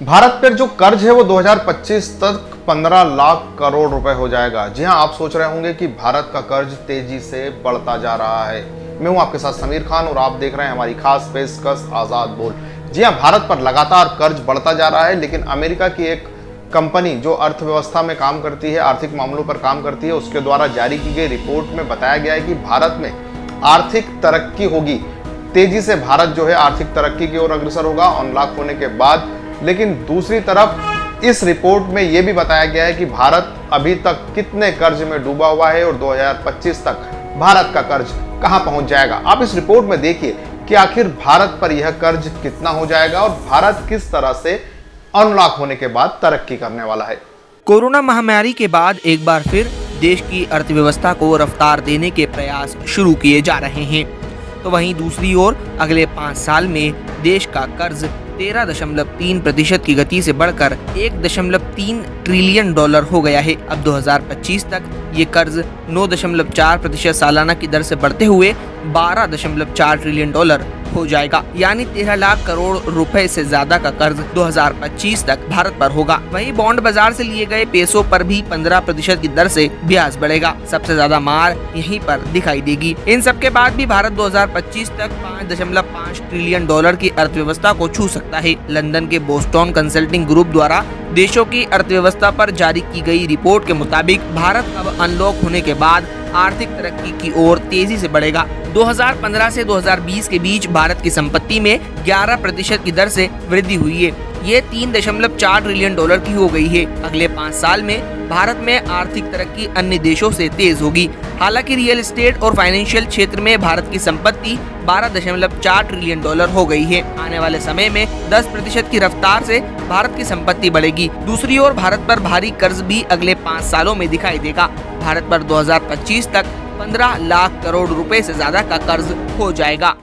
भारत पर जो कर्ज है वो 2025 तक 15 लाख करोड़ रुपए हो जाएगा। जी हां, आप सोच रहे होंगे कि भारत का कर्ज तेजी से बढ़ता जा रहा है। मैं हूं आपके साथ समीर खान और आप देख रहे हैं हमारी खास पेशकश आजाद बोल। जी हां, भारत पर लगातार कर्ज बढ़ता जा रहा है, लेकिन अमेरिका की एक कंपनी जो अर्थव्यवस्था में काम करती है, आर्थिक मामलों पर काम करती है, उसके द्वारा जारी की गई रिपोर्ट में बताया गया है कि भारत में आर्थिक तरक्की होगी। तेजी से भारत जो है आर्थिक तरक्की की ओर अग्रसर होगा अनलॉक होने के बाद। लेकिन दूसरी तरफ इस रिपोर्ट में यह भी बताया गया है कि भारत अभी तक कितने कर्ज में डूबा हुआ है और 2025 तक भारत का कर्ज कहां पहुंच जाएगा। आप इस रिपोर्ट में देखिए कि आखिर भारत पर यह कर्ज कितना हो जाएगा और भारत किस तरह से अनलॉक होने के बाद तरक्की करने वाला है। कोरोना महामारी के बाद एक बार फिर देश की अर्थव्यवस्था को रफ्तार देने के प्रयास शुरू किए जा रहे हैं, तो वहीं दूसरी ओर अगले 5 साल में देश का कर्ज 13.3% की गति से बढ़कर 1.3 ट्रिलियन डॉलर हो गया है। अब 2025 तक ये कर्ज 9.4% सालाना की दर से बढ़ते हुए 12.4 ट्रिलियन डॉलर हो जाएगा, यानी 13 लाख करोड़ रुपए से ज्यादा का कर्ज 2025 तक भारत पर होगा। वहीं बॉन्ड बाजार से लिए गए पैसों पर भी 15% की दर से ब्याज बढ़ेगा। सबसे ज्यादा मार यहीं पर दिखाई देगी। इन सब के बाद भी भारत 2025 तक 5.5 ट्रिलियन डॉलर की अर्थव्यवस्था को छू सकता है। लंदन के बोस्टन कंसल्टिंग ग्रुप द्वारा देशों की अर्थव्यवस्था पर जारी की गई रिपोर्ट के मुताबिक भारत अब अनलॉक होने के बाद आर्थिक तरक्की की ओर तेजी से बढ़ेगा। 2015 से 2020 के बीच भारत की संपत्ति में 11% की दर से वृद्धि हुई है। ये 3.4 ट्रिलियन डॉलर की हो गई है। अगले 5 साल में भारत में आर्थिक तरक्की अन्य देशों से तेज होगी। हालांकि रियल एस्टेट और फाइनेंशियल क्षेत्र में भारत की संपत्ति 12.4 ट्रिलियन डॉलर हो गई है। आने वाले समय में 10% की रफ्तार से भारत की संपत्ति बढ़ेगी। दूसरी ओर भारत पर भारी कर्ज भी अगले 5 सालों में दिखाई देगा। भारत पर 2025 तक 15 लाख करोड़ रुपए से ज्यादा का कर्ज हो जाएगा।